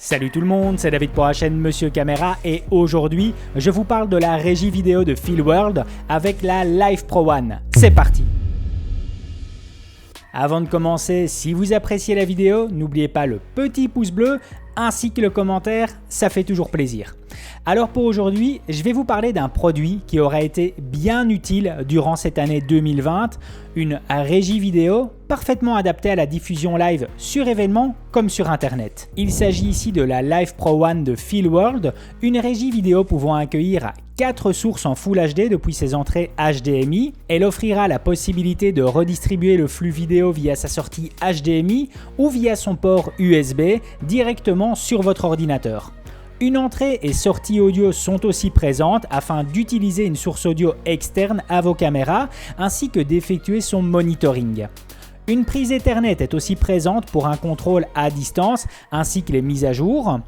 Salut tout le monde, c'est David pour la chaîne Monsieur Caméra et aujourd'hui, je vous parle de la régie vidéo de Feelworld avec la Live Pro One. C'est parti! Avant de commencer, si vous appréciez la vidéo, n'oubliez pas le petit pouce bleu ainsi que le commentaire, ça fait toujours plaisir. Alors pour aujourd'hui, je vais vous parler d'un produit qui aura été bien utile durant cette année 2020, une régie vidéo parfaitement adaptée à la diffusion live sur événements comme sur internet. Il s'agit ici de la Live Pro One de Feelworld, une régie vidéo pouvant accueillir 4 sources en Full HD depuis ses entrées HDMI. Elle offrira la possibilité de redistribuer le flux vidéo via sa sortie HDMI ou via son port USB directement sur votre ordinateur. Une entrée et sortie audio sont aussi présentes afin d'utiliser une source audio externe à vos caméras ainsi que d'effectuer son monitoring. Une prise Ethernet est aussi présente pour un contrôle à distance ainsi que les mises à jour.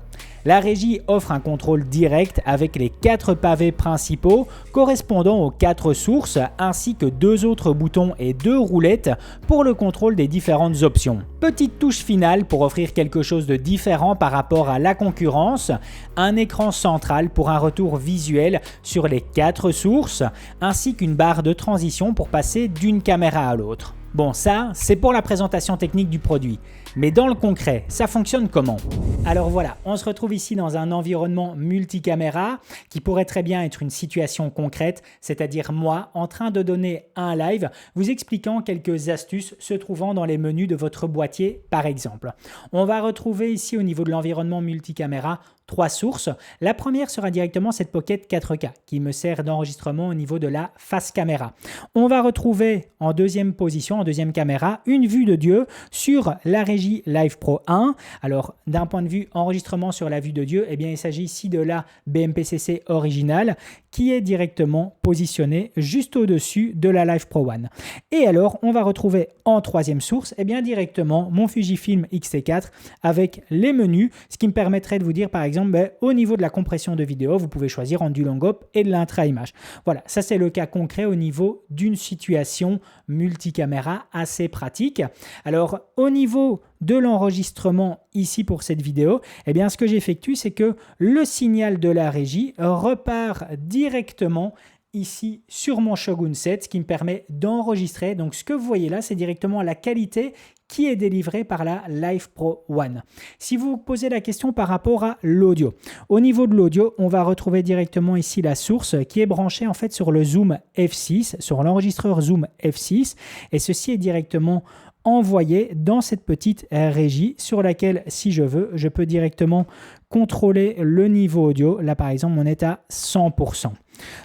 La régie offre un contrôle direct avec les 4 pavés principaux correspondant aux 4 sources ainsi que 2 autres boutons et 2 roulettes pour le contrôle des différentes options. Petite touche finale pour offrir quelque chose de différent par rapport à la concurrence, un écran central pour un retour visuel sur les 4 sources ainsi qu'une barre de transition pour passer d'une caméra à l'autre. Bon, ça, c'est pour la présentation technique du produit. Mais dans le concret, ça fonctionne comment? Alors voilà, on se retrouve ici dans un environnement multicaméra qui pourrait très bien être une situation concrète, c'est-à-dire moi en train de donner un live, vous expliquant quelques astuces se trouvant dans les menus de votre boîtier par exemple. On va retrouver ici au niveau de l'environnement multicaméra 3 sources. La première sera directement cette Pocket 4K qui me sert d'enregistrement au niveau de la face caméra. On va retrouver en deuxième position, en deuxième caméra, une vue de Dieu sur la régie Live Pro 1. Alors d'un point de vue enregistrement sur la vue de Dieu, eh bien, il s'agit ici de la BMPCC originale qui est directement positionnée juste au-dessus de la Live Pro One. Et alors, on va retrouver en troisième source, eh bien, directement mon Fujifilm X-T4 avec les menus, ce qui me permettrait de vous dire par exemple, au niveau de la compression de vidéo, vous pouvez choisir en du long up et de l'intra-image. Voilà, ça c'est le cas concret au niveau d'une situation multicaméra assez pratique. Alors, au niveau de l'enregistrement ici pour cette vidéo, eh bien, ce que j'effectue, c'est que le signal de la régie repart directement ici sur mon Shogun 7, ce qui me permet d'enregistrer. Donc, ce que vous voyez là, c'est directement la qualité qui est délivrée par la Live Pro One. Si vous vous posez la question par rapport à l'audio, au niveau de l'audio, on va retrouver directement ici la source qui est branchée en fait sur le Zoom F6, sur l'enregistreur Zoom F6, et ceci est directement envoyé dans cette petite régie sur laquelle, si je veux, je peux directement contrôler le niveau audio. Là, par exemple, on est à 100%.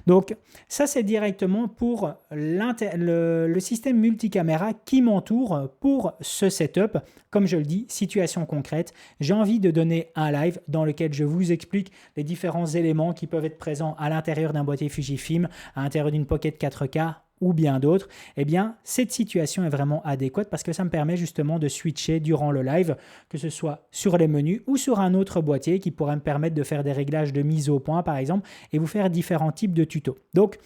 Donc, ça, c'est directement pour le système multicaméra qui m'entoure pour ce setup. Comme je le dis, situation concrète, j'ai envie de donner un live dans lequel je vous explique les différents éléments qui peuvent être présents à l'intérieur d'un boîtier Fujifilm, à l'intérieur d'une Pocket 4K, ou bien d'autres, eh bien, cette situation est vraiment adéquate parce que ça me permet justement de switcher durant le live, que ce soit sur les menus ou sur un autre boîtier qui pourrait me permettre de faire des réglages de mise au point, par exemple, et vous faire différents types de tutos. Donc,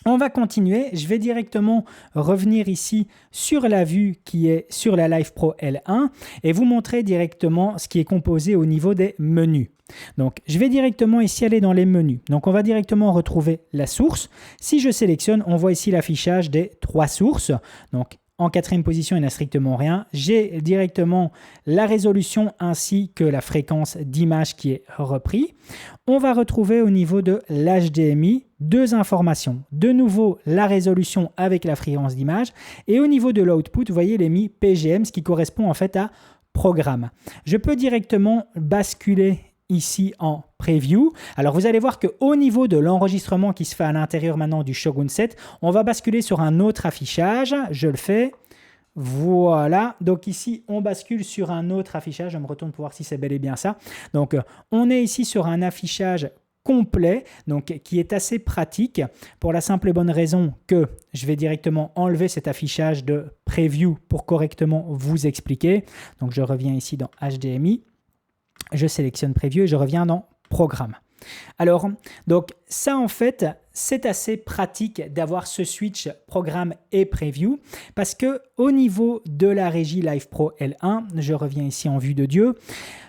on va continuer. Je vais directement revenir ici sur la vue qui est sur la Live Pro L1 et vous montrer directement ce qui est composé au niveau des menus. Donc, je vais directement ici aller dans les menus. Donc, on va directement retrouver la source. Si je sélectionne, on voit ici l'affichage des 3 sources. Donc, en quatrième position, il n'y a strictement rien. J'ai directement la résolution ainsi que la fréquence d'image qui est repris. On va retrouver au niveau de l'HDMI 2 informations. De nouveau, la résolution avec la fréquence d'image. Et au niveau de l'output, vous voyez l'EMI PGM, ce qui correspond en fait à programme. Je peux directement basculer ici en preview. Alors vous allez voir qu'au niveau de l'enregistrement qui se fait à l'intérieur maintenant du Shogun 7, on va basculer sur un autre affichage. Je le fais. Voilà, donc ici on bascule sur un autre affichage. Je me retourne pour voir si c'est bel et bien ça. Donc on est ici sur un affichage complet, donc qui est assez pratique pour la simple et bonne raison que je vais directement enlever cet affichage de preview pour correctement vous expliquer. Donc je reviens ici dans HDMI. Je sélectionne Preview et je reviens dans Programme. Alors, donc ça en fait, c'est assez pratique d'avoir ce switch programme et preview parce que au niveau de la régie Live Pro L1, je reviens ici en vue de Dieu,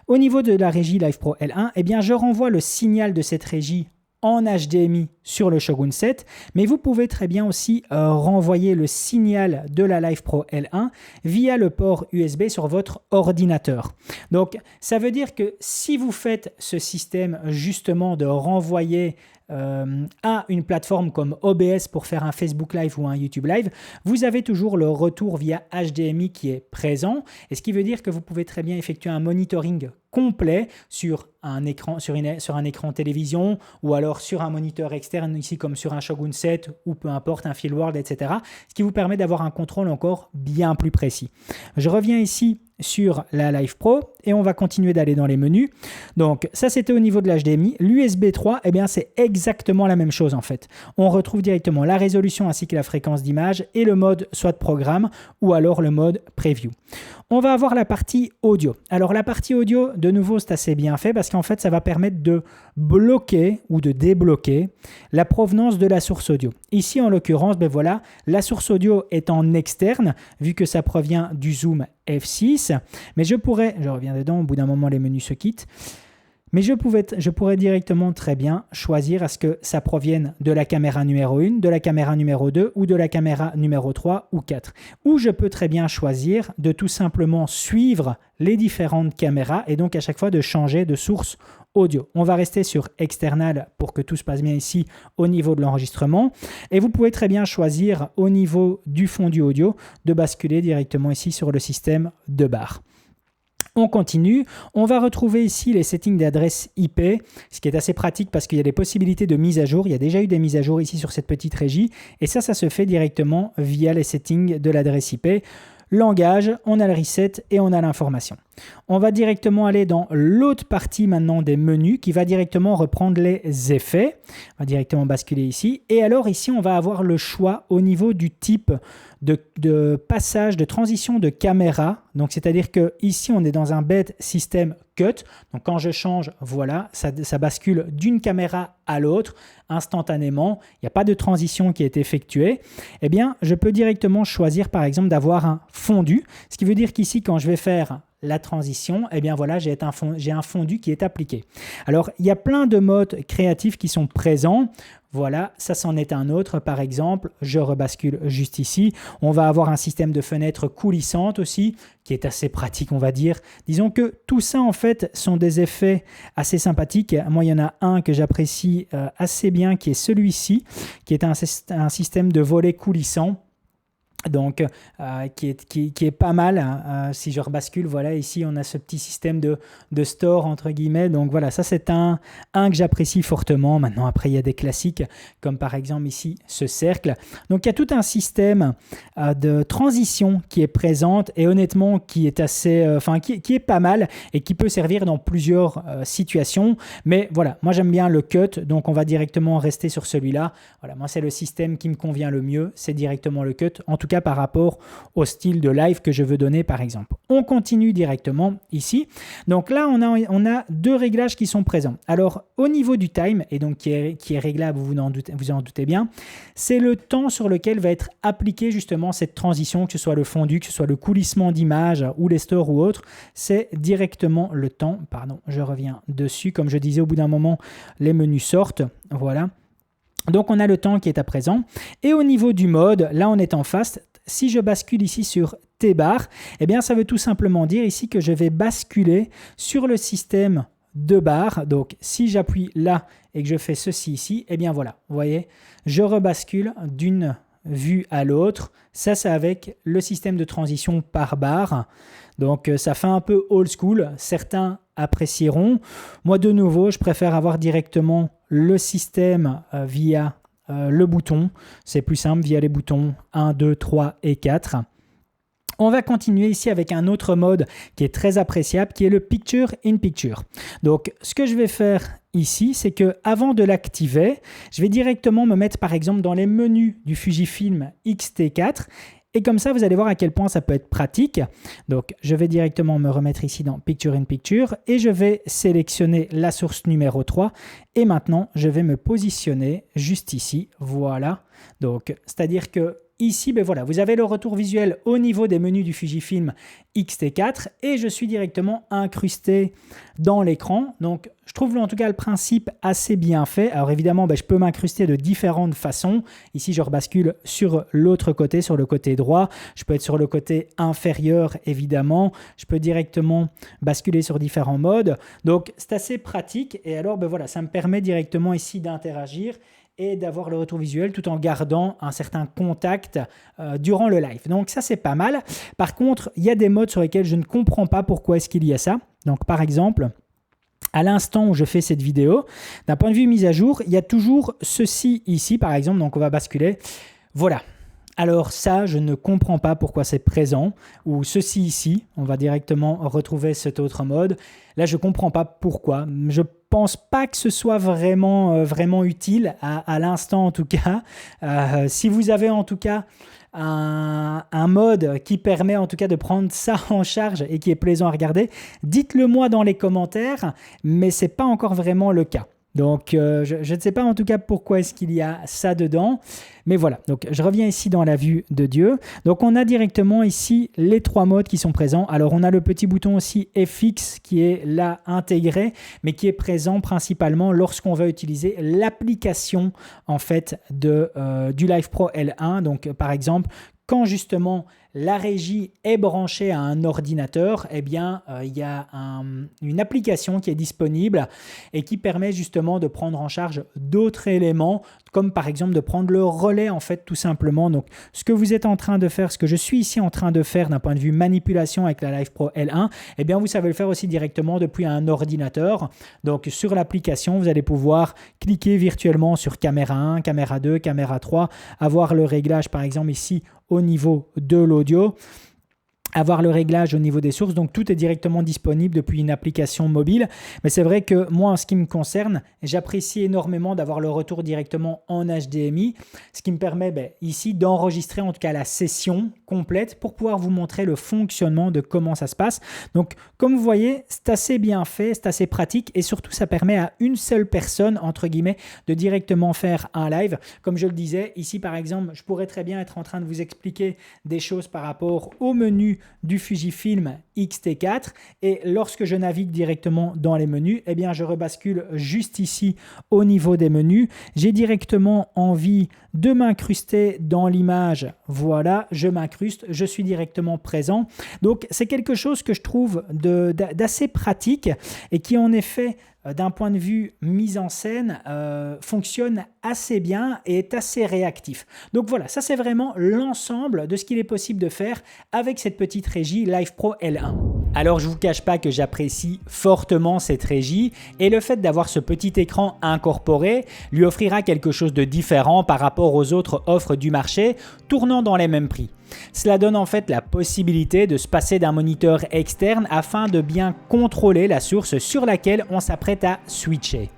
au niveau de la régie Live Pro L1, eh bien je renvoie le signal de cette régie en HDMI sur le Shogun 7, mais vous pouvez très bien aussi renvoyer le signal de la Live Pro L1 via le port USB sur votre ordinateur. Donc, ça veut dire que si vous faites ce système justement de renvoyer à une plateforme comme OBS pour faire un Facebook Live ou un YouTube Live, vous avez toujours le retour via HDMI qui est présent, et ce qui veut dire que vous pouvez très bien effectuer un monitoring complet sur un écran, sur un écran télévision ou alors sur un moniteur externe ici comme sur un Shogun 7 ou peu importe un Fieldworld, etc. Ce qui vous permet d'avoir un contrôle encore bien plus précis. Je reviens ici sur la Live Pro et on va continuer d'aller dans les menus. Donc ça c'était au niveau de l'HDMI. L'USB 3, eh bien c'est exactement la même chose en fait. On retrouve directement la résolution ainsi que la fréquence d'image et le mode soit de programme ou alors le mode preview. On va avoir la partie audio. Alors la partie audio, de nouveau, c'est assez bien fait parce qu'en fait, ça va permettre de bloquer ou de débloquer la provenance de la source audio. Ici, en l'occurrence, ben voilà, la source audio est en externe vu que ça provient du Zoom F6. Mais je reviens dedans, au bout d'un moment, les menus se quittent. Mais je pourrais directement très bien choisir à ce que ça provienne de la caméra numéro 1, de la caméra numéro 2 ou de la caméra numéro 3 ou 4. Ou je peux très bien choisir de tout simplement suivre les différentes caméras et donc à chaque fois de changer de source audio. On va rester sur external pour que tout se passe bien ici au niveau de l'enregistrement. Et vous pouvez très bien choisir au niveau du fondu audio de basculer directement ici sur le système de barre. On continue, on va retrouver ici les settings d'adresse IP, ce qui est assez pratique parce qu'il y a des possibilités de mise à jour. Il y a déjà eu des mises à jour ici sur cette petite régie et ça se fait directement via les settings de l'adresse IP. Langage, on a le reset et on a l'information. On va directement aller dans l'autre partie maintenant des menus qui va directement reprendre les effets. On va directement basculer ici. Et alors ici, on va avoir le choix au niveau du type de passage, de transition de caméra. Donc, c'est-à-dire que ici on est dans un bed system cut. Donc, quand je change, voilà, ça bascule d'une caméra à l'autre instantanément. Il n'y a pas de transition qui est effectuée. Eh bien, je peux directement choisir, par exemple, d'avoir un fondu. Ce qui veut dire qu'ici, quand je vais faire la transition, eh bien voilà, j'ai un fondu qui est appliqué. Alors, il y a plein de modes créatifs qui sont présents. Voilà, ça c'en est un autre. Par exemple, je rebascule juste ici. On va avoir un système de fenêtres coulissantes aussi, qui est assez pratique, on va dire. Disons que tout ça, en fait, sont des effets assez sympathiques. Moi, il y en a un que j'apprécie assez bien, qui est celui-ci, qui est un système de volets coulissants. Donc, qui est pas mal. Hein. Si je rebascule, voilà, ici, on a ce petit système de store, entre guillemets. Donc, voilà, ça, c'est un que j'apprécie fortement. Maintenant, après, il y a des classiques, comme par exemple ici, ce cercle. Donc, il y a tout un système de transition qui est présente et honnêtement, qui est assez, qui est pas mal et qui peut servir dans plusieurs situations. Mais voilà, moi, j'aime bien le cut. Donc, on va directement rester sur celui-là. Voilà, moi, c'est le système qui me convient le mieux. C'est directement le cut. En tout cas, par rapport au style de live que je veux donner par exemple. On continue directement ici. Donc là, on a deux réglages qui sont présents. Alors, au niveau du time, et donc qui est réglable, vous en doutez bien, c'est le temps sur lequel va être appliquée justement cette transition, que ce soit le fondu, que ce soit le coulissement d'image ou les stores ou autre. C'est directement le temps. Pardon, je reviens dessus. Comme je disais, au bout d'un moment, les menus sortent. Voilà. Donc, on a le temps qui est à présent. Et au niveau du mode, là, on est en fast. Si je bascule ici sur T-bar, eh bien, ça veut tout simplement dire ici que je vais basculer sur le système de barres. Donc, si j'appuie là et que je fais ceci ici, eh bien, voilà, vous voyez, je rebascule d'une vue à l'autre. Ça, c'est avec le système de transition par barre. Donc, ça fait un peu old school. Certains apprécieront. Moi, de nouveau, je préfère avoir directement le système via le bouton. C'est plus simple via les boutons 1, 2, 3 et 4. On va continuer ici avec un autre mode qui est très appréciable, qui est le Picture in Picture. Donc, ce que je vais faire ici, c'est que avant de l'activer, je vais directement me mettre par exemple dans les menus du Fujifilm X-T4 Et comme ça, vous allez voir à quel point ça peut être pratique. Donc, je vais directement me remettre ici dans Picture in Picture et je vais sélectionner la source numéro 3. Et maintenant, je vais me positionner juste ici. Voilà. Donc, c'est-à-dire que ici, ben voilà, vous avez le retour visuel au niveau des menus du Fujifilm X-T4 et je suis directement incrusté dans l'écran. Donc, je trouve en tout cas le principe assez bien fait. Alors évidemment, je peux m'incruster de différentes façons. Ici, je rebascule sur l'autre côté, sur le côté droit. Je peux être sur le côté inférieur, évidemment. Je peux directement basculer sur différents modes. Donc, c'est assez pratique. Et alors, voilà, ça me permet directement ici d'interagir et d'avoir le retour visuel tout en gardant un certain contact durant le live. Donc ça, c'est pas mal. Par contre, il y a des modes sur lesquels je ne comprends pas pourquoi est-ce qu'il y a ça. Donc par exemple, à l'instant où je fais cette vidéo, d'un point de vue mise à jour, il y a toujours ceci ici, par exemple. Donc on va basculer. Voilà. Alors ça, je ne comprends pas pourquoi c'est présent. Ou ceci ici, on va directement retrouver cet autre mode. Là, je ne comprends pas pourquoi. Je pense pas que ce soit vraiment utile à l'instant en tout cas. Si vous avez en tout cas un mode qui permet en tout cas de prendre ça en charge et qui est plaisant à regarder, dites-le moi dans les commentaires, mais ce n'est pas encore vraiment le cas. Donc, je ne sais pas en tout cas pourquoi est-ce qu'il y a ça dedans. Mais voilà, donc je reviens ici dans la vue de Dieu. Donc, on a directement ici les 3 modes qui sont présents. Alors, on a le petit bouton aussi FX qui est là intégré, mais qui est présent principalement lorsqu'on va utiliser l'application en fait du Live Pro L1. Donc, par exemple, quand justement la régie est branchée à un ordinateur, eh bien, il y a une application qui est disponible et qui permet justement de prendre en charge d'autres éléments, comme par exemple de prendre le relais en fait tout simplement. Donc, ce que vous êtes en train de faire, ce que je suis ici en train de faire d'un point de vue manipulation avec la Live Pro L1, eh bien, vous savez le faire aussi directement depuis un ordinateur. Donc, sur l'application, vous allez pouvoir cliquer virtuellement sur caméra 1, caméra 2, caméra 3, avoir le réglage par exemple ici au niveau de l'audio, avoir le réglage au niveau des sources. Donc, tout est directement disponible depuis une application mobile. Mais c'est vrai que moi, en ce qui me concerne, j'apprécie énormément d'avoir le retour directement en HDMI, ce qui me permet ici d'enregistrer en tout cas la session complète pour pouvoir vous montrer le fonctionnement de comment ça se passe. Donc, comme vous voyez, c'est assez bien fait, c'est assez pratique et surtout, ça permet à une seule personne, entre guillemets, de directement faire un live. Comme je le disais, ici, par exemple, je pourrais très bien être en train de vous expliquer des choses par rapport au menu du Fujifilm X-T4 et lorsque je navigue directement dans les menus, eh bien je rebascule juste ici au niveau des menus. J'ai directement envie de m'incruster dans l'image. Voilà, je m'incruste, je suis directement présent. Donc c'est quelque chose que je trouve d'assez pratique et qui en effet d'un point de vue mise en scène, fonctionne assez bien et est assez réactif. Donc voilà, ça c'est vraiment l'ensemble de ce qu'il est possible de faire avec cette petite régie Live Pro L1. Alors je ne vous cache pas que j'apprécie fortement cette régie et le fait d'avoir ce petit écran incorporé lui offrira quelque chose de différent par rapport aux autres offres du marché tournant dans les mêmes prix. Cela donne en fait la possibilité de se passer d'un moniteur externe afin de bien contrôler la source sur laquelle on s'apprête à switcher.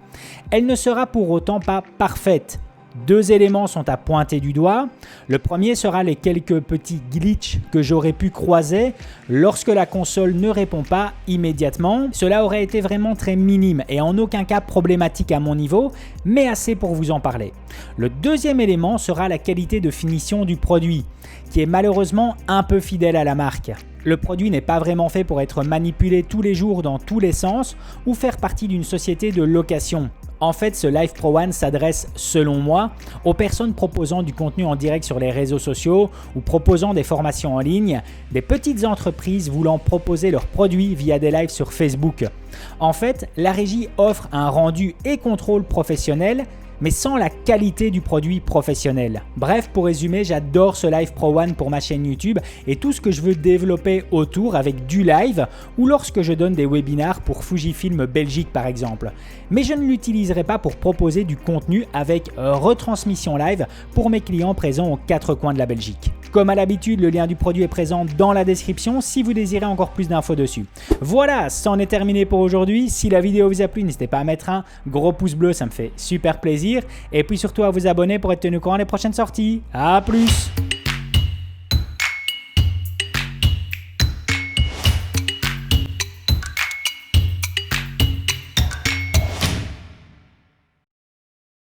Elle ne sera pour autant pas parfaite. 2 éléments sont à pointer du doigt. Le premier sera les quelques petits glitches que j'aurais pu croiser lorsque la console ne répond pas immédiatement. Cela aurait été vraiment très minime et en aucun cas problématique à mon niveau, mais assez pour vous en parler. Le deuxième élément sera la qualité de finition du produit, qui est malheureusement un peu fidèle à la marque. Le produit n'est pas vraiment fait pour être manipulé tous les jours dans tous les sens ou faire partie d'une société de location. En fait, ce Live Pro One s'adresse, selon moi, aux personnes proposant du contenu en direct sur les réseaux sociaux ou proposant des formations en ligne, des petites entreprises voulant proposer leurs produits via des lives sur Facebook. En fait, la régie offre un rendu et contrôle professionnel, mais sans la qualité du produit professionnel. Bref, pour résumer, j'adore ce Live Pro One pour ma chaîne YouTube et tout ce que je veux développer autour avec du live ou lorsque je donne des webinars pour Fujifilm Belgique par exemple. Mais je ne l'utiliserai pas pour proposer du contenu avec retransmission live pour mes clients présents aux 4 coins de la Belgique. Comme à l'habitude, le lien du produit est présent dans la description si vous désirez encore plus d'infos dessus. Voilà, c'en est terminé pour aujourd'hui. Si la vidéo vous a plu, n'hésitez pas à mettre un gros pouce bleu, ça me fait super plaisir. Et puis surtout à vous abonner pour être tenu au courant des prochaines sorties. A plus!